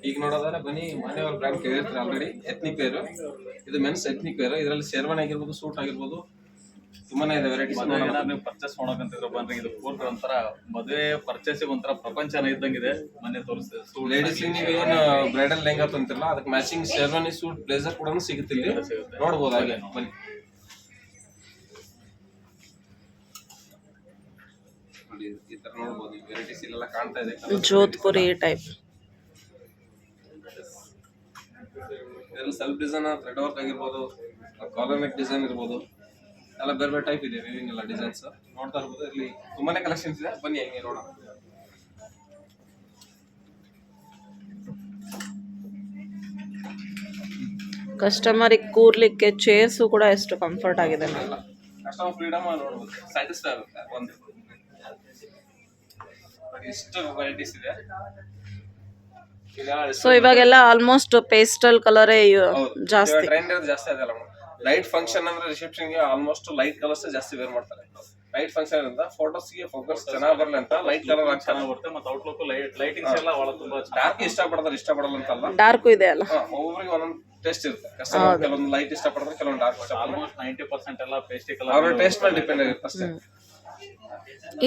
ಈಗ ನೋಡೋದಾದ್ರೆ ಬನ್ನಿ ಮಾನ್ಯವ್ರ ಬ್ರ್ಯಾಂಡ್ ಕೇಳಿರ್ತಾರೆ ಆಲ್ರೆಡಿ ಎತ್ನಿಕ್ ವೇರ್. ಇದು ಮೆನ್ಸ್ ಎತ್ನಿಕ್ ವೇರ್. ಇದರಲ್ಲಿ ಶೇರ್ವಾನಿ ಆಗಿರ್ಬೋದು, ಸೂಟ್ ಆಗಿರ್ಬೋದು, ತುಂಬಾನೇ ಇದೆ ವೆರೈಟೀಸ್. ನೀವು ಪರ್ಚೇಸ್ ಮಾಡೋಕಂತಿದ್ರು ಬನ್ರಿ. ಇದು ಪೂರ್ತಿ ಒಂಥರ ಮದುವೆ ಪರ್ಚೇಸ್ ಒಂಥರ ಪ್ರಪಂಚನ ಇದ್ದಂಗಿದೆ. ಮನೆ ತೋರಿಸ್ತೀವಿ. ಲೇಡೀಸ್ ನೀವೇನು ಬ್ರೈಡಲ್ ಲೆಹಂಗಾ ತಂತಿರಲ್ಲ ಅದಕ್ಕೆ ಮ್ಯಾಚಿಂಗ್ ಶೇರ್ವಾನಿ, ಸೂಟ್, ಬ್ಲೇಸರ್ ಕೂಡ ಸಿಗುತ್ತೆ ಇಲ್ಲಿ. ನೋಡ್ಬೋದು ಹಾಗೆ ಬನ್ನಿ. ನೋಡಿ ಈ ತರ ನೋಡ್ಬೋದು ವೆರೈಟೀಸ್ ಇಲ್ಲೆಲ್ಲ ಕಾಣ್ತಾ ಇದೆ. ಜೋಧ್ಪುರಿ ಟೈಪ್ ಇದರಲ್ಲಿ ಸೆಲ್ಫ್ ಡಿಸೈನ್, ಥ್ರೆಡ್ ವರ್ಕ್ ಆಗಿರ್ಬೋದು, ಕಾಲರ್ ನೆಕ್ ಡಿಸೈನ್ ಇರ್ಬೋದು, ಎಲ್ಲ ಬೇರೆ ಬೇರೆ ಟೈಪ್ ಇದೆ. ವಿವಿಂಗ್ ಎಲ್ಲ ಡಿಸೈನ್ಸ್ ನೋಡ್ತಾ ಇರ್ಬೋದು. ಇಲ್ಲಿ ತುಂಬಾನೇ ಕಲೆಕ್ಷನ್ಸ್ ಇದೆ. ಬನ್ನಿ ಹೆಂಗೆ ನೋಡೋಣ. ಕಸ್ಟಮರಿಗೆ ಕೂರ್ಲಿಕ್ಕೆ ಚೇರ್ಸ್ ಕೂಡ ಎಷ್ಟು ಕಂಫರ್ಟ್ ಆಗಿದೆ. ಕಸ್ಟಮರ್ ಫ್ರೀಡಮ್ ನೋಡ್ಬೋದು, ಸ್ಯಾಟಿಸ್ಫೈ ಆಗುತ್ತೆ. ಒಂದು ಇಷ್ಟು ವೆರೈಟೀಸ್ ಇದೆ. ಸೊ ಇವಾಗೆಲ್ಲ ಆಲ್ಮೋಸ್ಟ್ ಪೇಸ್ಟಲ್ ಕಲರೇ ಜಾಸ್ತಿ ಟ್ರೆಂಡ್ ಜಾಸ್ತಿ ಅದಲ್ಲ. ಲೈಟ್ ಫಂಕ್ಷನ್ ಅಂದ್ರೆ ರಿಸೆಪ್ಷನ್ ಗೆ ಆಲ್ಮೋಸ್ಟ್ ಲೈಟ್ ಕಲರ್ಸ್ ಜಾಸ್ತಿ ವೇರ್ ಮಾಡ್ತಾರೆ. ಲೈಟ್ ಫಂಕ್ಷನ್ ಇಂದ ಫೋಟೋಸ್ ಗೆ ಫೋಕಸ್ ಚೆನ್ನಾಗಿ ಬರಲಿ ಅಂತ ಲೈಟ್ ಕಲರ್ ಚೆನ್ನಾಗಿ ಬರುತ್ತೆ. ಮತ್ತೆ ಔಟ್ಲುಕ್ ಲೈಟಿಂಗ್ಸ್ ಎಲ್ಲ ಒಳ ತುಂಬಾ ಡಾರ್ಕ್ ಇಷ್ಟಪಡಲ್ಲ ಅಂತಲ್ಲ, ಡಾರ್ಕ್ ಇದೆ ಅಲ್ಲ. ಒಬ್ಬೊಬ್ಬರಿಗೆ ಒಂದೊಂದು ಟೇಸ್ಟ್ ಇರುತ್ತೆ. ಕಸ್ಟಮರ್ ಕೆಲವೊಂದು ಲೈಟ್ ಇಷ್ಟಪಡ್ತಾರೆ, ಕೆಲವೊಂದು ಡಾರ್ಕ್ ಇಷ್ಟಪಡ್ತಾರೆ. ಆಲ್ಮೋಸ್ಟ್ 90% ಎಲ್ಲ ಪೇಸ್ಟಿ ಕಲರ್ ಅವರ ಟೇಸ್ಟ್ ಮೇಲೆ ಡಿಪೆಂಡ್ ಆಗಿರುತ್ತೆ ಅಷ್ಟೇ.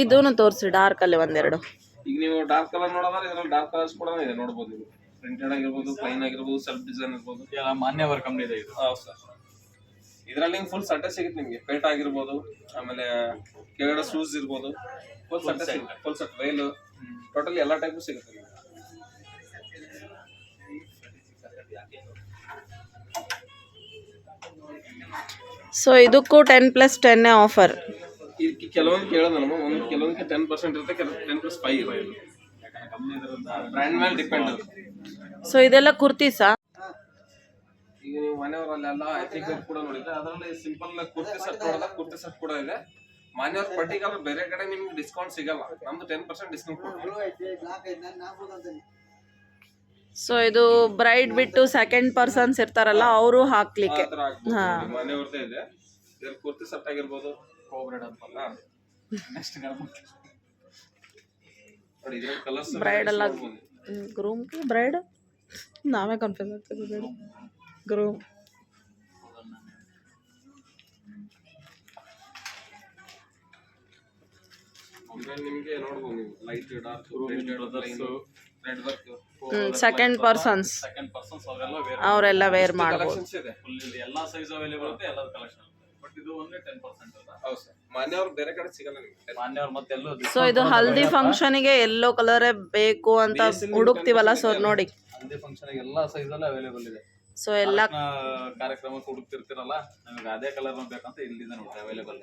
ಇದೂನು ತೋರಿಸಿ ಡಾರ್ಕ್ ಅಲ್ಲಿ ಒಂದೆರಡು. ಈಗ ನೀವು ಡಾರ್ಕ್ ಕಲರ್ ನೋಡೋದ್ರೆ ಇದರಲ್ಲಿ ಡಾರ್ಕ್ ಕಲರ್ಸ್ ಕೂಡ ಇದೆ ನೋಡಬಹುದು. ಇದು ಪ್ರಿಂಟೆಡ್ ಆಗಿರ್ಬೋದು, ಪ್ಲೈನ್ ಆಗಿರ್ಬೋದು, ಸೆಲ್ಫ್ ಡಿಸೈನ್ ಇರ್ಬೋದು. ಎಲ್ಲ ಮಾನ್ಯವ್ರ ಕಂಪ್ನಿ ಇದೆ ಇದು. ಹೌದು ಸರ್. ಇದರಲ್ಲಿ ನಿಮ್ಗೆ ಫುಲ್ ಸಟ್ಟೆ ಸಿಗುತ್ತೆ ನಿಮಗೆ. ಪೇಟ ಆಗಿರ್ಬೋದು, ಆಮೇಲೆ ಕೆಳಗಡೆ ಶೂಸ್ ಇರ್ಬೋದು, ಫುಲ್ ಸಟ್ಟೆ ಸಿಗುತ್ತೆ. ಫುಲ್ ಸಟ್ ವೈಲು ಟೋಟಲಿ ಎಲ್ಲ ಟೈಪು ಸಿಗುತ್ತೆ. ಸೊ ಇದಕ್ಕೂ 10+10 ಆಫರ್. ಇದಕ್ಕೆ ಕೆಲವೊಂದು ಕೇಳೋದು ನಮ್ಮ ಒಂದು ಕೆಲವೊಂದಕ್ಕೆ 10% ಇರುತ್ತೆ, ಕೆಲವೊಂದು 10+5 ಇರುತ್ತೆ. ಬ್ರ್ಯಾಂಡ್ ಮೇಲೆ ಡಿಪೆಂಡ್ ಅದು. ಸೊ ಇದೆಲ್ಲ ಕುರ್ತೀಸಾ? ಈಗ ನೀವು ಮನೆಯವರಲ್ಲೆಲ್ಲ ಎಥಿಕ್ ವೇರ್ ಕೂಡ ನೋಡಿದ್ರೆ ಅದರಲ್ಲಿ ಸಿಂಪಲ್ ಕುರ್ತಿ ಸೆಟ್ ನೋಡಿದ್ರೆ ಕುರ್ತಿ ಸೆಟ್ ಕೂಡ ಇದೆ. ಮನೆಯವ್ರ ಪರ್ಟಿಕ್ಯುಲರ್ ಬೇರೆ ಕಡೆ ನಿಮ್ಗೆ ಡಿಸ್ಕೌಂಟ್ ಸಿಗಲ್ಲ. ನಮ್ದು 10% ಡಿಸ್ಕೌಂಟ್ ಕೊಡ್ತೀವಿ. ಸೊ ಇದು ಬ್ರೈಡ್ ಬಿಟ್ಟು ಸೆಕೆಂಡ್ ಪರ್ಸನ್ಸ್ ಇರ್ತಾರಲ್ಲ ಅವರು ಹಾಕ್ಲಿಕ್ಕೆ. ಮನೆಯವ್ರದೇ ಇದೆ. ಇದ್ರ ಕುರ್ತಿ ಸೆಟ್ ಆಗಿರ್ಬೋದು, ಕೋಬ್ರೆಡ್ ಅಂತಲ್ಲ. ನೆಕ್ಸ್ಟ್ ನೋಡಿ ಇದ್ರ ಕಲರ್ಸ್ ಬ್ರೈಡ್ ಅಲ್ಲ, ಗ್ರೂಮ್ ಗೆ ಬ್ರೈಡ್ ನಾವೇ ಕನ್ಫ್ಯೂಸ್ ಆಗ್ತದೆ. ಗ್ರೂಮ್ ನಿಮಗೆ ನೋಡಬಹುದು ನೀವು light dark red work. Second persons ಅವರೆಲ್ಲ ವೇರ್ ಮಾಡಬಹುದು. ಎಲ್ಲಾ ಸೈಜ್ ಅವೈಲೇಬಲ್ ಇದೆ, ಎಲ್ಲಾ ಕಲೆಕ್ಷನ್. ಬಟ್ ಇದು ಒಂದೇ 10% ಅಲ್ಲ. ಹೌದು ಸರ್. ಮಾನ್ಯವ್ರು ಬೇರೆ ಕಡೆ ಸಿಗಲ್ಲ ನಿಮಗೆ. ಮಾನ್ಯವ್ರು ಮತ್ತೆ ಎಲ್ಲೋ. ಸೊ ಇದು ಹಲ್ದಿ ಫಂಕ್ಷನ್ ಗೆ ಯೆಲ್ಲೋ ಕಲರ್ ಬೇಕು ಅಂತ ಹುಡುಕ್ತಿವಲ್ಲ. ಸೊ ನೋಡಿ ಹಲ್ದಿ ಫಂಕ್ಷನ್ ಗೆ ಎಲ್ಲಾ ಸೈಜ್ ಅಲ್ಲಿ ಅವೈಲೇಬಲ್ ಇದೆ. ಸೊ ಎಲ್ಲ ಕಾರ್ಯಕ್ರಮಕ್ಕೆ ಹುಡುಕ್ತಿರ್ತಿರಲ್ಲ, ನಮಗೆ ಅದೇ ಕಲರ್ ಬೇಕಂತ ಇಲ್ಲಿಂದ ನೋಡಿ available.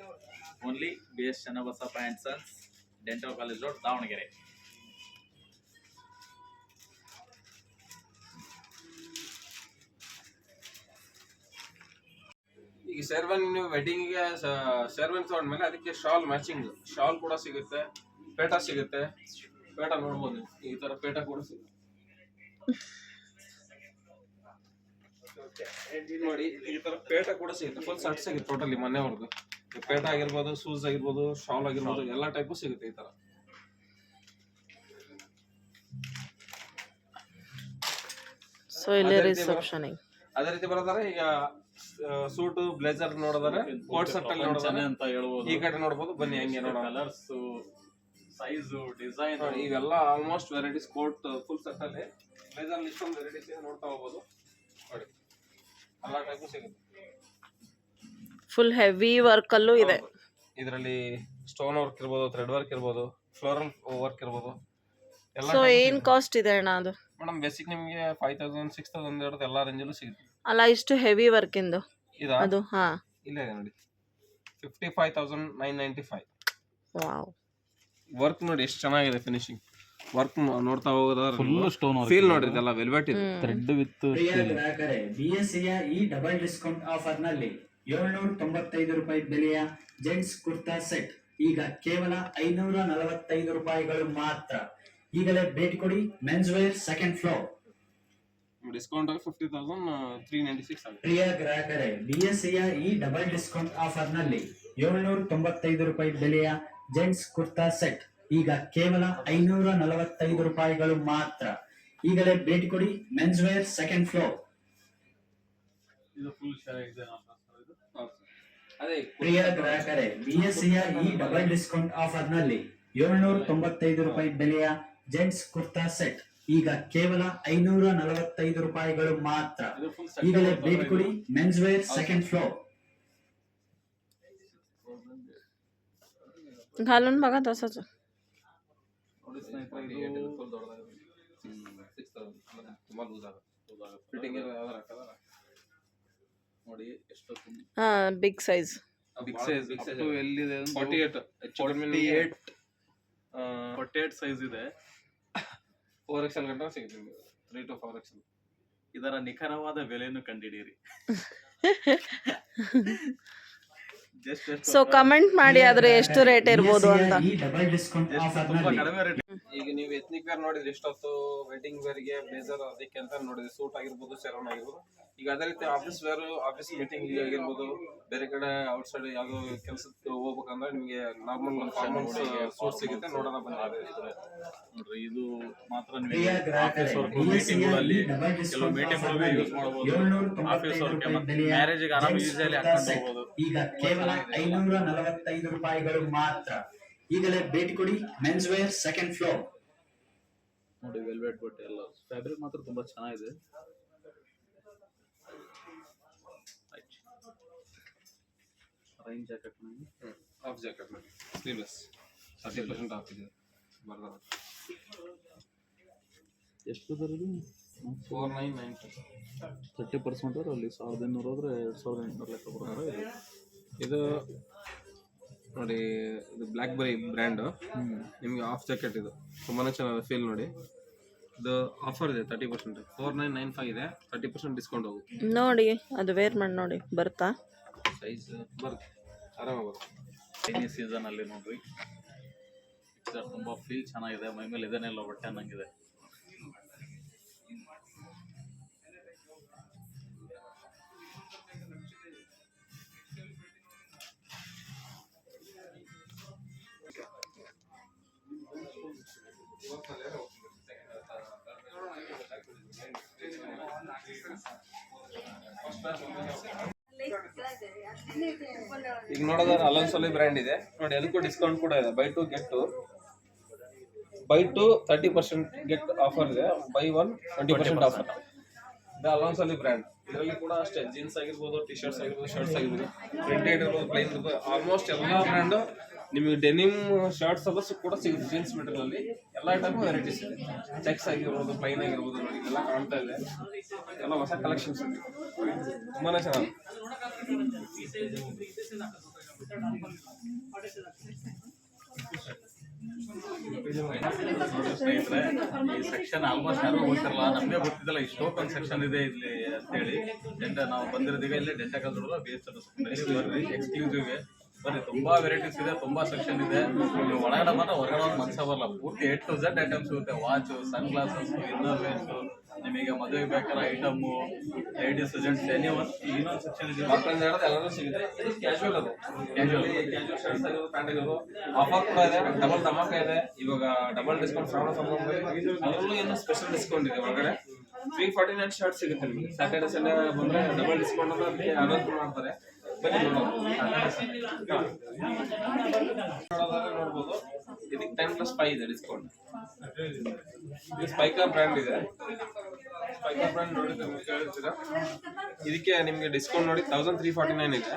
Only BS Channabasappa and sons, dental college road, Davanagere. ಈಗ ಶೇರ್ವಾನಿ ನೀವು ವೆಡ್ಡಿಂಗ್ ಗೆ ಶೇರ್ವಾನಿ ತಗೊಂಡ್ಮೇಲೆ ಅದಕ್ಕೆ ಶಾಲ್ ಮ್ಯಾಚಿಂಗ್ ಶಾಲ್ ಕೂಡ ಸಿಗುತ್ತೆ, ಪೇಟ ಸಿಗುತ್ತೆ. ಪೇಟ ನೋಡ್ಬೋದು, ಈ ತರ ಪೇಟ ಕೂಡ ಸಿಗುತ್ತೆ ನೋಡಿ. ಈ ತರ ಪೇಟ ಕೂಡ ಸಿಗುತ್ತೆ, ಫುಲ್ ಸೆಟ್ ಸಿಗುತ್ತೆ ಟೋಟಲಿ ಮನೆಯವ್ರದ್ದು. ಪೇಟ ಆಗಿರ್ಬೋದು, ಶೂಸ್ ಆಗಿರ್ಬೋದು, ಶಾಲ್ ಆಗಿರ್ಬೋದು, ಎಲ್ಲಾ ಟೈಪು ಸಿಗುತ್ತೆ ಈ ತರ. ಸೊ ಇಲ್ಲಿ ರಿಸೆಪ್ಷನ್ ಅದೇ ರೀತಿ ಬರೋದಾರೆ. ಈಗ ಸೂಟ್ ಬ್ಲೇಸರ್ ನೋಡಿದ್ರೆ ಕೋಟ್ ಸೆಟ್ ಅಲ್ಲಿ ನೋಡಿದ್ರೆ ಅಂತ ಹೇಳ್ಬೋದು. ಈ ಕಡೆ ನೋಡ್ಬೋದು. ಬನ್ನಿ ಹಂಗೆ ನೋಡೋಣ. ಕಲರ್ಸ್, ಸೈಜ್, ಡಿಸೈನ್ ಇವೆಲ್ಲ almost varieties. Coat full set ಅಲ್ಲಿ ಬ್ಲೇಸರ್ ಇಷ್ಟೊಂದು ವೆರೈಟೀಸ್ ಇದೆ, ನೋಡ್ತಾ ಹೋಗ್ಬೋದು. ನೋಡಿ ಎಲ್ಲ ಟೈಪು ಸಿಗುತ್ತೆ. ಫುಲ್ ಹೆವಿ ವರ್ಕ್ ಅಲ್ಲೂ ಇದೆ. ಇದರಲ್ಲಿ ಸ್ಟೋನ್ ವರ್ಕ್ ಇರ್ಬೋದು, ಥ್ರೆಡ್ ವರ್ಕ್ ಇರ್ಬೋದು, ಫ್ಲೋರಲ್ ವರ್ಕ್ ಇರ್ಬೋದು. ಸೊ ಏನ್ ಕಾಸ್ಟ್ ಇದೆ ಅಣ್ಣ ಅದು? ಮೇಡಮ್ ಬೇಸಿಕ್ ನಿಮಗೆ 5000 6000 ಇರೋದು ಎಲ್ಲ ರೇಂಜಲ್ಲೂ ಸಿಗುತ್ತೆ. ಅಲ್ಲ ಇಷ್ಟು ಹೆವಿ ವರ್ಕ್ ಇಂದು ಅದು? ಹಾ ಇಲ್ಲ ಇದೆ ನೋಡಿ, 55,995. ವಾವ್, ವರ್ಕ್ ನೋಡಿ ಎಷ್ಟು ಚೆನ್ನಾಗಿದೆ. ಫಿನಿಶಿಂಗ್ ವರ್ಕ್ ನೋಡ್ತಾ ಹೋಗೋದಾದ್ರೆ ಫುಲ್ ಸ್ಟೋನ್ ಫೀಲ್ ನೋಡಿ. ಇದೆಲ್ಲ ವೆಲ್ವೆಟ್ ಇದೆ, ಥ್ರೆಡ್ ವಿತ್. BSಯ ಈ ಡಬಲ್ ಡಿಸ್ಕೌಂಟ್ ಆಫರ್ ನಲ್ಲಿ 795 ರೂಪಾಯಿ ಬೆಲೆಯ ಜೆಂಟ್ಸ್ ಕುರ್ತಾ ಸೆಟ್ ಈಗ ಕೇವಲ 545 ರೂಪಾಯಿಗಳು ಮಾತ್ರ. ಈಗಲೇ ಭೇಟಿ ಕೊಡಿ. Men's wear second floor. Discount 50,396 ಆಗಿದೆ. ಪ್ರಿಯ ಗ್ರಾಹಕರೇ, BSಯ ಈ ಡಬಲ್ ಡಿಸ್ಕೌಂಟ್ ಆಫರ್ ನಲ್ಲಿ 795 ರೂಪಾಯಿ ಬೆಲೆಯ ಜೆಂಟ್ಸ್ ಕುರ್ತಾ ಸೆಟ್ ಈಗ ಕೇವಲ 545 ರೂಪಾಯಿಗಳು ಮಾತ್ರ. ಈಗಲೇ ಭೇಟಿ ಕೊಡಿ. Men's wear second floor. ಇದು ಫುಲ್ ಇದೆ ಇದು ಅದೇ ಪ್ರಿಯ ಗ್ರಾಹಕರೇ, ಬಿಎಸ್ಸಿಯ ಈ ಡಬಲ್ ಡಿಸ್ಕೌಂಟ್ ಆಫರ್ ನಲ್ಲಿ 795 ರೂಪಾಯಿ ಬೆಲೆಯ ಜೆಂಟ್ಸ್ ಕುರ್ತಾ ಸೆಟ್ ಈಗ ಕೇವಲ 545 ರೂಪಾಯಿಗಳು ಮಾತ್ರ. ಇದು ಫುಲ್ ಈಗಲೇ ಭೇಟಿ ಕೊಡಿ. Men's wear second floor. घालून बघा तसंच. ನೋಡಿ ಸ್ನೇಹಿತರೆ, ಇದು ಫುಲ್ ದೊಡ್ಡದಾಗಿದೆ. 6000 ತುಂಬಾ ಲೂಸ್ ಆಗುತ್ತೆ. ಫಿಟ್ಟಿಂಗ್ ಎಲ್ಲ ಯಾವ್ದಾರ ಹಾಕಲ್ಲ. ನೋಡಿ ಎಷ್ಟು हा बिग साइज. ಬಿಗ್ ಸೈಜ್ ಎಲ್ಲಿದೆ 48 48 ಸೈಜ್ ಇದೆ. 4XL ಗಂಟ ಸಿಗುತ್ತೆ ನಿಮಗೆ. 3 to 4XL. ಇದರ ನಿಖರವಾದ ಬೆಲೆಯನ್ನು ಕಂಡುಹಿಡಿಯಿರಿ. ಸೊ ಕಮೆಂಟ್ ಮಾಡಿ ಆದ್ರೆ ಎಷ್ಟು ರೇಟ್ ಇರ್ಬೋದು ಅಂತ. ಈ ಡಬಲ್ ಡಿಸ್ಕೌಂಟ್ ಆಫರ್ ತುಂಬಾ ನಲ್ಲಿ ಕಡಿಮೆ ರೇಟ್. ಈಗ ನೀವು ಎತ್ನಿಕ್ ವೇರ್ ನೋಡಿದ್ರೆ ಎಷ್ಟೊತ್ತು ವೆಡ್ಡಿಂಗ್ ವೇರ್ಗೆ ಬ್ಲೇಸರ್ ಅದಕ್ಕೆ ಅಂತ ನೋಡಿದ್ರೆ ಸೂಟ್ ಆಗಿರ್ಬೋದು, ಶೆರವನ್ ಆಗಿರ್ಬೋದು. ಈಗ ಅದೇ ರೀತಿ ಆಫೀಸ್ ವೇರ್, ಆಫೀಸ್ ಮೀಟಿಂಗ್ ಆಗಿರ್ಬೋದು, ಬೇರೆ ಕಡೆ ಔಟ್ ಸೈಡ್ ಯಾವುದೋ ಕೆಲಸಕ್ಕೆ ಹೋಗ್ಬೇಕಂದ್ರೆ ನಿಮಗೆ ನಾರ್ಮಲ್ ಸೂಟ್ ಸಿಗುತ್ತೆ. ನೋಡೋಣ ಬಂದಿದೆ ನೋಡ್ರಿ, ಇದು ಮಾತ್ರ ಪ್ರಿಯ ಗ್ರಾಹಕರೇ, ಮೀಟಿಂಗ್ ಗಳಲ್ಲಿ ಡಬಲ್ ಕೆಲವು ಡಿಸ್ಕೌಂಟ್ ಮೀಟಿಂಗ್ ಆಫರ್ ಗಳಿಗೆ ನಲ್ಲಿ ಯೂಸ್ ಮಾಡಬಹುದು. 795 ಆಫೀಸ್ ವರ್ಕ್ ರೂಪಾಯಿ ಮತ್ತೆ ಬೆಲೆಯ ಮ್ಯಾರೇಜ್ ಗೆ ಆರಾಮ ಜೆಂಟ್ಸ್ ಯೂಸಲಿ ಕುರ್ತಾ ಹಾಕೊಂಡು ಸೆಟ್ ಹೋಗ್ಬೋದು. ಈಗ ಕೇವಲ 545 ರೂಪಾಯಿಗಳು ಮಾತ್ರ. ಈಗಲೇ ಭೇಟಿ ಕೊಡಿ. Men's wear second floor. ನೋಡಿ, ವೆಲ್ವೆಟ್ ಬಟ್ಟೆ ಎಲ್ಲ ಫ್ಯಾಬ್ರಿಕ್ ಮಾತ್ರ ತುಂಬಾ ಚೆನ್ನಾಗಿದೆ. ರೈನ್ ಜಾಕೆಟ್ ಆಫ್ ಜಾಕೆಟ್ ನೋಡಿ, ಸ್ಲೀವ್ಲೆಸ್ 30% ಆಫ್ ಇದೆ. ಬರ್ದ ಎಷ್ಟು ಬರೋದು? 4990. 30% ಹೋದ್ರೆ ಅಲ್ಲಿ 1800 ಹೋದ್ರೆ 2800 ಲೆಕ್ಕ ಬರೋದು. ಇದು ನೋಡಿ, ಇದು ಬ್ಲ್ಯಾಕ್ ಬೆರಿ ಬ್ರ್ಯಾಂಡ್. ನಿಮಗೆ ಆಫ್ ಜಾಕೆಟ್ ಇದು ತುಂಬಾನೇ ಚೆನ್ನಾಗಿದೆ. ಫೀಲ್ ನೋಡಿ, ಇದು ಆಫರ್ ಇದೆ 30%. 4995 ಇದೆ, 30% ಡಿಸ್ಕೌಂಟ್ ಹೋಗುತ್ತೆ. ನೋಡಿ ಅದು ವೇರ್ ಮಾಡಿ ನೋಡಿ ಬರ್ತಾ. ಸೈಜ್ ಬರುತ್ತೆ, ಆರಾಮಾಗಿ ಬರುತ್ತೆ. ರೈನಿ ಸೀಸನ್ ಅಲ್ಲಿ ನೋಡ್ರಿ, ಇದು ತುಂಬಾ ಫೀಲ್ ಚೆನ್ನಾಗಿದೆ. ಮೈ ಮೇಲೆ ಇದನ್ನೆಲ್ಲ ಬಟ್ಟೆ ಅನ್ನಂಗಿದೆ. ಈಗ ನೋಡೋದಾದ್ರೆ ಅಲೋನ್ಸೋಲಿ ಬ್ರ್ಯಾಂಡ್ ಇದೆ ನೋಡಿ, ಅದಕ್ಕೂ ಡಿಸ್ಕೌಂಟ್ ಕೂಡ ಇದೆ. Buy 2 get 2, buy 2 30% get offer ಇದೆ. Buy 1 20% offer. ಇದು ಅಲೋನ್ಸೋಲಿ ಬ್ರ್ಯಾಂಡ್. ಇದರಲ್ಲಿ ಕೂಡ ಅಷ್ಟೇ ಜೀನ್ಸ್ ಆಗಿರ್ಬೋದು, ಟಿ ಶರ್ಟ್ಸ್ ಆಗಿರ್ಬೋದು, ಶರ್ಟ್ಸ್ ಆಗಿರ್ಬೋದು, ಪ್ರಿಂಟೆಡ್ ಇರ್ಬೋದು, ಪ್ಲೈನ್ ಇರ್ಬೋದು, ಆಲ್ಮೋಸ್ಟ್ ಎಲ್ಲ ಬ್ರ್ಯಾಂಡು ನಿಮಗೆ ಡೆನಿಮ್ ಶರ್ಟ್ಸ್ ಎಲ್ಲ ಕೂಡ ಸಿಗುತ್ತೆ. ಜೀನ್ಸ್ ಮೆಟೀರಿಯಲ್ ಅಲ್ಲಿ ಎಲ್ಲ ಟೈಪ್ ವೆರೈಟೀಸ್ ಇದೆ. ಚೆಕ್ಸ್ ಆಗಿರ್ಬೋದು, ಪ್ಲೈನ್ ಆಗಿರ್ಬೋದು, ನೋಡಿ ಇದೆಲ್ಲ ಕಾಣ್ತಾ ಇದೆ. ಎಲ್ಲ ಹೊಸ ಕಲೆಕ್ಷನ್ಸ್ ಇದೆ, ತುಂಬಾನೇ ಚೆನ್ನಾಗಿ. ಸ್ನೇಹಿತರೆ, ಈ ಸೆಕ್ಷನ್ ಆಲ್ಮೋಸ್ಟ್ ಯಾರು ಗೊತ್ತಿರಲ್ಲ, ನಮಗೆ ಗೊತ್ತಿದ್ದಲ್ಲ ಇಷ್ಟೊಂದು ಸೆಕ್ಷನ್ ಇದೆ ಇಲ್ಲಿ ಅಂತೇಳಿ. ನಾವು ಬಂದಿರೋದೀಗ ಇಲ್ಲಿ ಡೆಂಟಕಲ್ ರೋಡ್ ಬರ್ರಿ, ಎಕ್ಸ್ಕ್ಲೂಸಿವ್ ಬರ್ರಿ. ತುಂಬಾ ವೆರೈಟೀಸ್ ಇದೆ, ತುಂಬಾ ಸೆಕ್ಷನ್ ಇದೆ. ನೀವು ಒಳಗಡೆ ಬಂದ್ರೆ ಹೊರಗಡೆ ಒಂದು ಮನ್ಸ ಬರಲ್ಲ. ಪೂರ್ತಿ A to Z ಐಟಮ್ಸ್ ಸಿಗುತ್ತೆ. ವಾಚ್, ಸನ್ ಗ್ಲಾಸಸ್, ಇನ್ನರ್ ವೇರ್ಸ್, ನಿಮಗೆ ಮದುವೆ ಬೇಕಾದ item, ladies gents any one. ಇನ್ನೊಂದು ಸೆಕ್ಷನ್ ಇದೆ, ಮಕ್ಕಳಿಂದ ಹಿಡಿದು ಎಲ್ಲರೂ ಸಿಗುತ್ತೆ. ಇದು ಕ್ಯಾಶುವಲ್, ಅದು ಕ್ಯಾಶುವಲ್ ಶರ್ಟ್ಸ್ ಆಗಿರೋದು, ಪ್ಯಾಂಟ್ ಆಗಿರೋದು. ಆಫರ್ ಕೂಡ ಇದೆ, ಡಬಲ್ ಧಮಾಕ ಇದೆ. ಇವಾಗ ಡಬಲ್ ಡಿಸ್ಕೌಂಟ್ ಶ್ರಾವಣ ಸಂಭ್ರಮದಲ್ಲಿ ಅದರಲ್ಲೂ ಏನು ಸ್ಪೆಷಲ್ ಡಿಸ್ಕೌಂಟ್ ಇದೆ. ಒಳಗಡೆ 349 ಶರ್ಟ್ ಸಿಗುತ್ತೆ ನಿಮಗೆ. ಸ್ಯಾಟರ್ಡೆ ಸಂಡೇ ಬಂದ್ರೆ ಡಬಲ್ ಡಿಸ್ಕೌಂಟ್ ಅಂತ ಅದಕ್ಕೆ ಅನೌನ್ಸ್ ಮಾಡ್ತಾರೆ. ಬನ್ನಿ ನೋಡೋದಾದ್ರೆ ನೋಡ್ಬೋದು. ಇದಕ್ಕೆ 10+5 ಇದೆ ಡಿಸ್ಕೌಂಟ್. ಇದು ಸ್ಪೈಕರ್ ಬ್ರ್ಯಾಂಡ್ ಇದೆ. ಸ್ಪೈಕರ್ ಬ್ರ್ಯಾಂಡ್ ನೋಡಿದ್ರೆ ನಿಮ್ಗೆ ಕೇಳಿರ್ತೀರಾ. ಇದಕ್ಕೆ ನಿಮಗೆ ಡಿಸ್ಕೌಂಟ್ ನೋಡಿ 1349 ಇದೆ.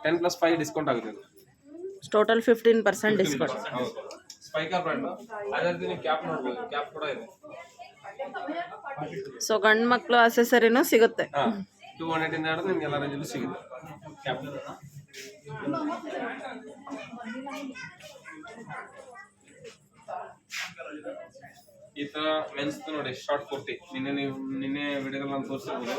10+5 ಡಿಸ್ಕೌಂಟ್ ಆಗುತ್ತೆ. Total 15% discount. ಹೌದು, ಸ್ಪೈಕರ್ ಬ್ರ್ಯಾಂಡ್. ಅದೇ ರೀತಿ ನೀವು ಕ್ಯಾಪ್ ನೋಡ್ಬೋದು, ಕ್ಯಾಪ್ ಕೂಡ ಇದೆ. ಸೊ ಗಂಡು ಮಕ್ಕಳು ಅಸೆಸರಿನೂ ಸಿಗುತ್ತೆ. 200 ಇಂದ ಹಿಡಿದು ನಿಮ್ಗೆ ಎಲ್ಲ ರೇಂಜಲ್ಲೂ ಸಿಗುತ್ತೆ ಕ್ಯಾಪ್. ಈ ತರ ಮೆನ್ಸ್ ನೋಡಿ ಶಾರ್ಟ್ ಕುರ್ತಿ. ನಿನ್ನೆ ವಿಡಿಯೋದಲ್ಲಿ ನಾನು ತೋರಿಸಿರ್ಬೋದು.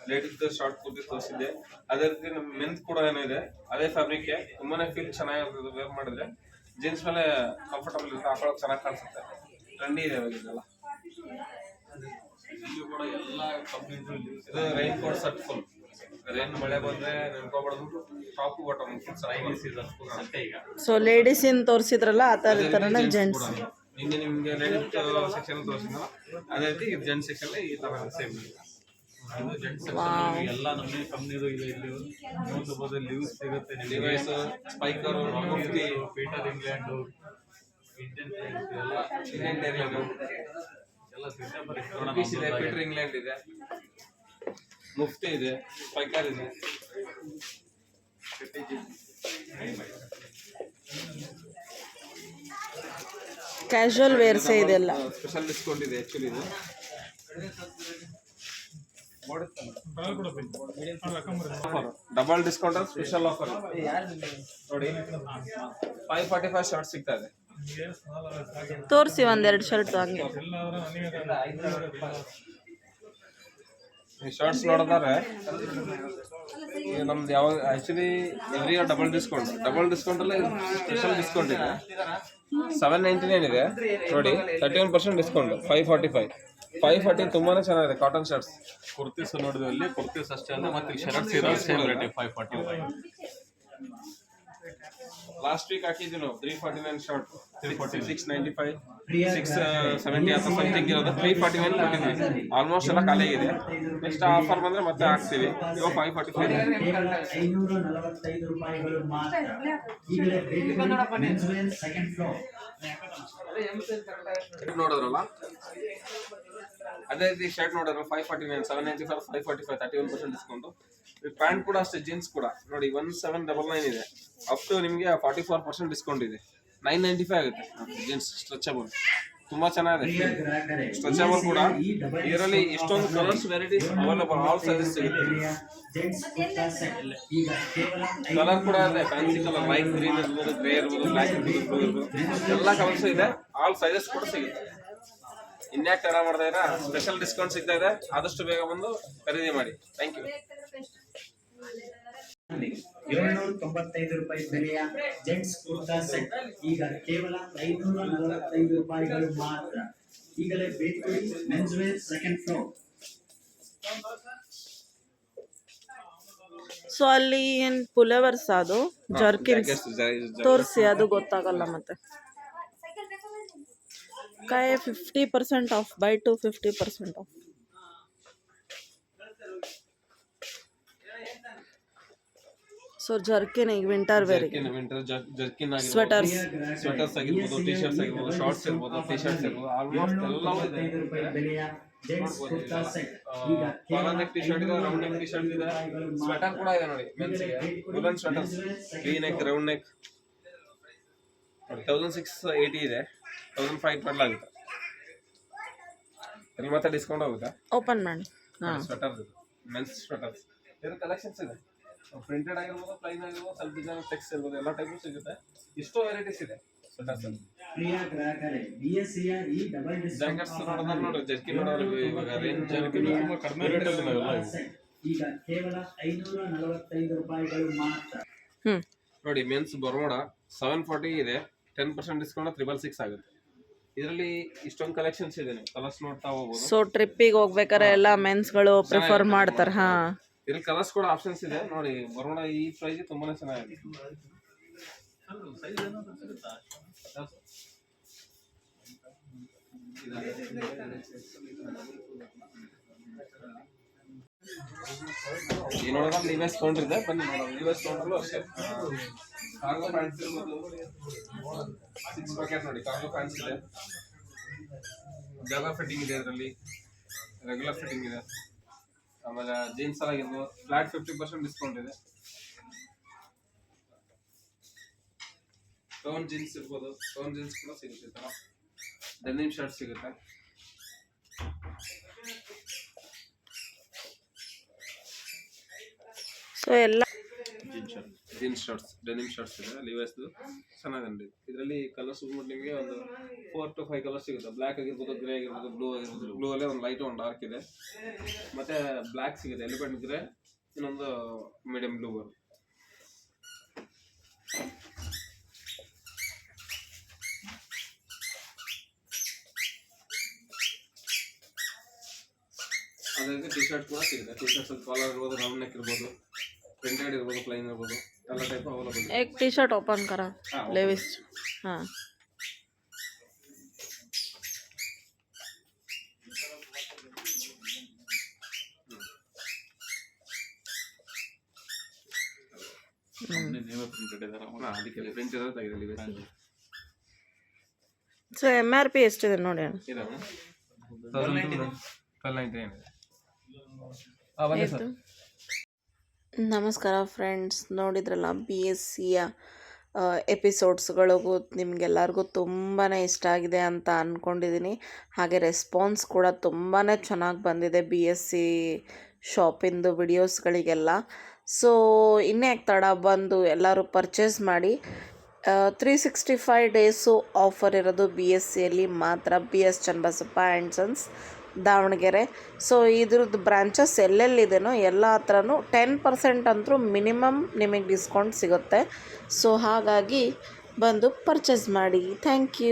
ಲೇಟೆಸ್ಟ್ ಶಾರ್ಟ್ ಕುರ್ತಿ ತೋರಿಸಿದ್ದೆ. ಅದೇ ರೀತಿ ನಮ್ಮ ಮೆನ್ಸ್ ಕೂಡ ಏನಿದೆ ಅದೇ ಫ್ಯಾಬ್ರಿಕ್. ತುಂಬಾನೇ ಫೀಲ್ ಚೆನ್ನಾಗಿರ್ತದೆ ವೇರ್ ಮಾಡಿದ್ರೆ. ಜೀನ್ಸ್ ಮೇಲೆ ಕಂಫರ್ಟಬಲ್ ಇರುತ್ತೆ, ಹಾಕೊಳ್ಳೋಕೆ ಚೆನ್ನಾಗಿ ಕಾಣಿಸುತ್ತೆ. ಟ್ರೆಂಡಿ ಇದೆ ಇವಾಗೆಲ್ಲ. ಕೂಡ ಎಲ್ಲ ಕಂಪ್ಲೀಟ್ ಇದು rain coat set full. Rain ಮಳೆ ಬಂದ್ರೆ ನೆನ್ಕೋಬಾರ್ದು. Top bottom full rainy season full set ಈಗ. ಸೊ ಲೇಡೀಸ್ ಇನ್ ತೋರಿಸಿದ್ರಲ್ಲ ಆ ಥರನೇ ಜೆಂಟ್ಸ್. ನಿನ್ನೆ ನಿಮ್ಗೆ ಲೇಡೀಸ್ ಸೆಕ್ಷನ್ ತೋರಿಸಿದ್ನಲ್ಲ ಅದೇ ರೀತಿ ಇದು ಜೆಂಟ್ ಸೆಕ್ಷನ್ ಈ ತರ ಸೇಮ್ ಇದು ಜೆಂಟ್ಸ್ ಎಲ್ಲ ನಮ್ಮ ಕಂಪ್ನಿದು ಇದೆ. ಇಲ್ಲಿ ನೋಡ್ಬೋದು ಲೀವ್ಸ್ ಸಿಗುತ್ತೆ, device Spykar Mufti Peter England, Indian ಎಲ್ಲ ಇಂಡಿಯನ್ ಟೈರ್ಲೈನ್ ಎಲ್ಲ ಸಿಗುತ್ತೆ. ಪೀಸ್ ಇದೆ, ಪೀಟರ್ ಇಂಗ್ಲೆಂಡ್ ಇದೆ, ಮುಫ್ತಿ ಇದೆ, ಸ್ಪೈಕರ್ ಇದೆ. ಕ್ಯಾಶುವಲ್ ವೇರ್ಸೇ ಇದೆಲ್ಲ. ಸ್ಪೆಷಲ್ ಡಿಸ್ಕೌಂಟ್ ಇದೆ ಆಕ್ಚುಲಿ ಇದು. ಡಬಲ್ ಡಿಸ್ಕೌಂಟ್ ಸ್ಪೆಷಲ್ ಆಫರ್ ನೋಡಿ. 545 ಶರ್ಟ್ ಸಿಗ್ತಾ ಇದೆ. ತೋರಿಸಿ ಒಂದೆರಡು ಶರ್ಟ್ ಹಂಗೆ. ಈ ಶರ್ಟ್ಸ್ ನೋಡಿದ್ರೆ ನಮ್ದು ಯಾವಾಗ actually every year double discount ಅಲ್ಲೇ ಸ್ಪೆಷಲ್ ಡಿಸ್ಕೌಂಟ್ ಇದೆ. 799 ಇದೆ ನೋಡಿ, 31% ಡಿಸ್ಕೌಂಟ್. 540 ತುಂಬಾನೇ ಚೆನ್ನಾಗಿದೆ ಕಾಟನ್ ಶರ್ಟ್ಸ್. ಕುರ್ತೀಸ್ ನೋಡಿದ್ವಿ ಅಲ್ಲಿ, ಕುರ್ತೀಸ್ ಅಷ್ಟೇ ಅಲ್ಲ ಮತ್ತೆ ಶರ್ಟ್ಸ್ ಇರೋದು ಸೇಮ್ ರೇಟ್ 545. ಲಾಸ್ಟ್ ವೀಕ್ ಹಾಕಿದ್ವಿ ನಾವು 349 ಶರ್ಟ್, 695 670 ಅಥವಾ ಸಮಥಿಂಗ್ ಇರೋದು 349 ಕೊಟ್ಟಿದ್ವಿ. ಆಲ್ಮೋಸ್ಟ್ ಎಲ್ಲ ಖಾಲಿ ಆಗಿದೆ. ನೆಕ್ಸ್ಟ್ ಆಫರ್ ಬಂದ್ರೆ ಮತ್ತೆ ಹಾಕ್ತೀವಿ. ಇವಾಗ 545 ಕೇವಲ 545 ರೂಪಾಯಿಗಳು ಮಾತ್ರ. ಈಗಲೇ ಭೇಟಿ ಕೊಡಿ. Men's wear second floor. ನೋಡಿದ್ರಲ್ಲ ಅದೇ ರೀತಿ ಶರ್ಟ್ ನೋಡಿದ್ರೆ 549, 795, 545, 31% ಡಿಸ್ಕೌಂಟ್. ಪ್ಯಾಂಟ್ ಕೂಡ ಅಷ್ಟೇ, ಜೀನ್ಸ್ ಕೂಡ ನೋಡಿ 1799 ಇದೆ. ಅಪ್ ಟು ನಿಮಗೆ 44% ಡಿಸ್ಕೌಂಟ್ ಇದೆ. 995 ಆಗುತ್ತೆ ಜೀನ್ಸ್ ಸ್ಟ್ರೆಚಬಲ್. ತುಂಬಾ ಚೆನ್ನಾಗಿದೆ ಸ್ಟ್ರೆಚಬಲ್ ಕೂಡ. ಇದರಲ್ಲಿ ಇಷ್ಟೊಂದು colours varieties available, all sizes ಸಿಗುತ್ತೆ. ಜೆಂಟ್ಸ್ ಕುರ್ತಾ ಸೆಟ್ ಈಗ ಕೇವಲ ಕಲರ್ ಕೂಡ ಇದೆ, ಫ್ಯಾನ್ಸಿ ಕಲರ್, ಲೈಟ್ ಗ್ರೀನ್ ಇರ್ಬೋದು, ಗ್ರೇ ಇರ್ಬೋದು, ಬ್ಲ್ಯಾಕ್ ಇರ್ಬೋದು, ಬ್ಲೂ ಇರ್ಬೋದು, ಎಲ್ಲ ಕಲರ್ಸ್ ಇದೆ. ಆಲ್ ಸೈಜಸ್ ಕೂಡ ಸಿಗುತ್ತೆ. ಇನ್ಯಾಕೆ ತಡ ಮಾಡ್ತಾ ಇದ್ದೀರಾ? ಸ್ಪೆಷಲ್ ಡಿಸ್ಕೌಂಟ್ ಸಿಗ್ತಾ ಇದೆ. ಆದಷ್ಟು ಬೇಗ ಬಂದು ಖರೀದಿ ಮಾಡಿ. Thank you. 795 ರೂಪಾಯಿ ಬೆಲೆಯ ಜೆಂಟ್ಸ್ ಕುರ್ತಾ ಸೆಟ್ ಈಗ ಕೇವಲ 545 ರೂಪಾಯಿಗಳು ಮಾತ್ರ. ಈಗಲೇ ಭೇಟಿ ಕೊಡಿ. Men's wear second floor. So ಅಲ್ಲಿ ಏನು ಪುಲೆವರ್ಸ್ ಅದು ಜರ್ಕಿನ್ಸ್ ತೋರಿಸಿ, ಅದು ಗೊತ್ತಾಗಲ್ಲ ಮತ್ತೆ. ಕಾಯಿ 50% off, buy two 50% off. So jerkin ಈಗ ವಿಂಟರ್ ವೇರಿಗೆ, ಜರ್ಕಿನ್ ಸ್ವೆಟರ್ಸ್ ಆಗಿರ್ಬೋದು, ಟಿ ಶರ್ಟ್ಸ್ ಆಗಿರ್ಬೋದು, ಶಾರ್ಟ್ಸ್ ಇರ್ಬೋದು, ಟಿ ಶರ್ಟ್ಸ್ ಇರ್ಬೋದು, ಆಲ್ಮೋಸ್ಟ್ ಎಲ್ಲವೂ ಇದೆ. ಬೆಲೆಯ ಜೆಂಟ್ಸ್ ಕುರ್ತಾ ಸೆಟ್ ಈಗ ಕಾಲರ್ ನೆಕ್ ಟಿ ಶರ್ಟ್ ಇದೆ, ರೌಂಡ್ ನೆಕ್ ಟಿ ಶರ್ಟ್ ಇದೆ, ಸ್ವೆಟರ್ ಕೂಡ ಇದೆ ನೋಡಿ ಮೆನ್ಸ್ಗೆ. Woollen sweaters, V neck, round neck ನೋಡಿ 1680 ಇದೆ. 1500 ಟೋಟಲ್ ಆಗುತ್ತೆ. ಇಲ್ಲಿ ಮತ್ತೆ ಡಿಸ್ಕೌಂಟ್ ಆಗುತ್ತೆ. ಓಪನ್ ಮಾಡಿ. ಹಾಂ, ಸ್ವೆಟರ್ಸ್ ಇದು ಮೆನ್ಸ್ ಸ್ವೆಟರ್ಸ್. ಇದ್ರ ಕಲೆಕ್ಷನ್ಸ್ ಇದೆ, ಪ್ರಿಂಟೆಡ್ ಆಗಿರ್ಬೋದು, ಪ್ಲೈನ್ ಆಗಿರ್ಬೋದು, ಸ್ವಲ್ಪ ಡಿಸೈನ್ ಟೆಕ್ಸ್ಟ್ ಇರ್ಬೋದು, ಎಲ್ಲ ಟೈಪು ಸಿಗುತ್ತೆ. ಇಷ್ಟೋ ವೆರೈಟೀಸ್ ಇದೆ ಸ್ವೆಟರ್ಸ್ ಅಲ್ಲಿ. ಪ್ರಿಯ ಗ್ರಾಹಕರೇ, ಬಿಎಸ್ಸಿಯ ಈ ಡಬಲ್ ಜಾಕೆಟ್ಸ್ ನೋಡಿದ್ರೆ ನೋಡಿ, ಜರ್ಕಿನ್ ನೋಡಿದ್ರೆ ಇವಾಗ ರೇಂಜ್ ಜರ್ಕಿನ್ ತುಂಬಾ ಕಡಿಮೆ ರೇಟಲ್ಲಿ ನಾವೆಲ್ಲ ಈಗ ಕೇವಲ 545 ರೂಪಾಯಿಗಳು ಮಾತ್ರ. ನೋಡಿ ಮೆನ್ಸ್ ಬರೋಡ 740 ಇದೆ. 10% ಡಿಸ್ಕೌಂಟ್ 666 ಆಗುತ್ತೆ. ಇದರಲ್ಲಿ ಇಷ್ಟೊಂದು ಕಲೆಕ್ಷನ್ಸ್ ಇದೆ, ನೀವು ಕಲರ್ಸ್ ನೋಡ್ತಾ ಹೋಗ್ಬೋದು. ಸೊ ಟ್ರಿಪ್ಪಿಗೆ ಹೋಗ್ಬೇಕಾರೆ ಎಲ್ಲ ಮೆನ್ಸ್ಗಳು ಪ್ರಿಫರ್ ಮಾಡ್ತಾರೆ. ಹಾಂ, ಇದ್ರಲ್ಲಿ ಕಲರ್ಸ್ ಕೂಡ ಆಪ್ಷನ್ಸ್ ಇದೆ ನೋಡಿ. ಬರೋಣ ಈ ಪ್ರೈಸ್ ತುಂಬಾನೇ ಚೆನ್ನಾಗಿದೆ. ಈ ನೋಡೋಣ ಲಿವೈಸ್ ಕೌಂಟರ್ ಇದೆ, ಬನ್ನಿ ನೋಡೋಣ. ಲಿವೈಸ್ ಕೌಂಟರ್ಲು ಅಷ್ಟೇ ಕಾರ್ಗೋ ಪ್ಯಾಂಟ್ಸ್ ಇರ್ಬೋದು, 6 ಪ್ಯಾಕೆಟ್ ನೋಡಿ ಕಾರ್ಗೋ ಪ್ಯಾಂಟ್ಸ್ ಇದೆ. ಜಾಗ ಫಿಟ್ಟಿಂಗ್ ಇದೆ, ಇದರಲ್ಲಿ ರೆಗ್ಯುಲರ್ ಫಿಟ್ಟಿಂಗ್ ಇದೆ. ಆಮೇಲೆ ಜೀನ್ಸ್ ಆಗಿರ್ಬೋದು, ಫ್ಲಾಟ್ 50% ಡಿಸ್ಕೌಂಟ್ ಇದೆ. ಟೋನ್ ಜೀನ್ಸ್ ಇರ್ಬೋದು, ಟೋನ್ ಜೀನ್ಸ್ ಕೂಡ ಸಿಗುತ್ತೆ. ಈ ಥರ ಡೆನಿಮ್ ಶರ್ಟ್ ಸಿಗುತ್ತೆ. ಸೊ ಎಲ್ಲ ಜೀನ್ಸ್ ಶರ್ಟ್ಸ್, ಡೆನಿಮ್ ಶರ್ಟ್ಸ್ ಇದೆ. ಲಿವೈಸ್ದು ಚೆನ್ನಾಗಿದೆ. ಇದರಲ್ಲಿ ಕಲರ್ಸ್ ನಿಮಗೆ ಒಂದು 4 to 5 ಕಲರ್ಸ್ ಸಿಗುತ್ತೆ. ಬ್ಲ್ಯಾಕ್ ಆಗಿರ್ಬೋದು, ಗ್ರೇ ಆಗಿರ್ಬೋದು, ಬ್ಲೂ ಆಗಿರ್ಬೋದು. ಬ್ಲೂ ಅಲ್ಲೇ ಒಂದು ಲೈಟ್, ಒಂದು ಡಾರ್ಕ್ ಇದೆ. ಮತ್ತೆ ಬ್ಲ್ಯಾಕ್ ಸಿಗುತ್ತೆ, ಎಲಿಫೆಂಟ್ ಗ್ರೇ, ಇನ್ನೊಂದು ಮೀಡಿಯಂ ಬ್ಲೂ ಬರುತ್ತೆ. ಅದೇ ರೀತಿ ಟಿ ಶರ್ಟ್ ಕೂಡ ಸಿಗುತ್ತೆ. ಟಿ ಶರ್ಟ್ಸ್ ಕಾಲರ್ ಇರ್ಬೋದು, ರೌಂಡ್ ನೆಕ್ ಇರ್ಬೋದು, ಪ್ರಿಂಟೆಡ್ ಇರ್ಬೋದು, ಪ್ಲೈನ್ ಇರ್ಬೋದು, ಎಲ್ಲ ಟೈಪ್ ಅವೈಲೇಬಲ್ ಇದೆ. एक टी शर्ट ओपन करा हाँ, लेविस. हाँ, ನೀವೇ ಪ್ರಿಂಟೆಡ್ ಇದಾರೆ ಅದಕ್ಕೆ ಪ್ರಿಂಟ್ ಇರೋದು ತೆಗೆದಿದ್ದೀವಿ ಸೊ MRP ಎಷ್ಟಿದೆ ನೋಡಿ ಅಣ್ಣ. ಇದೆ 1299 ಇದೆ. ಬಂದೆ ಸರ್. ನಮಸ್ಕಾರ ಫ್ರೆಂಡ್ಸ್, ನೋಡಿದ್ರಲ್ಲ BScಯ ಎಪಿಸೋಡ್ಸ್ಗಳು ನಿಮಗೆಲ್ಲರಿಗೂ ತುಂಬಾ ಇಷ್ಟ ಆಗಿದೆ ಅಂತ ಅಂದ್ಕೊಂಡಿದ್ದೀನಿ. ಹಾಗೆ ರೆಸ್ಪಾನ್ಸ್ ಕೂಡ ತುಂಬಾ ಚೆನ್ನಾಗಿ ಬಂದಿದೆ BSc ಶಾಪಿಂದು ವಿಡಿಯೋಸ್ಗಳಿಗೆಲ್ಲ. ಸೊ ಇನ್ನೇ ತಡ ಬಂದು ಎಲ್ಲರೂ ಪರ್ಚೇಸ್ ಮಾಡಿ. 365 ಡೇಸು ಆಫರ್ ಇರೋದು BScಯಲ್ಲಿ ಮಾತ್ರ. BS Channabasappa and sons Davanagere. So ಇದ್ರದ್ದು ಬ್ರಾಂಚಸ್ ಎಲ್ಲೆಲ್ಲಿದೆನೋ ಎಲ್ಲ ಹತ್ರನೂ 10% ಅಂತೂ ಮಿನಿಮಮ್ ನಿಮಗೆ ಡಿಸ್ಕೌಂಟ್ ಸಿಗುತ್ತೆ. ಸೊ ಹಾಗಾಗಿ ಬಂದು ಪರ್ಚೇಸ್ ಮಾಡಿ. Thank you.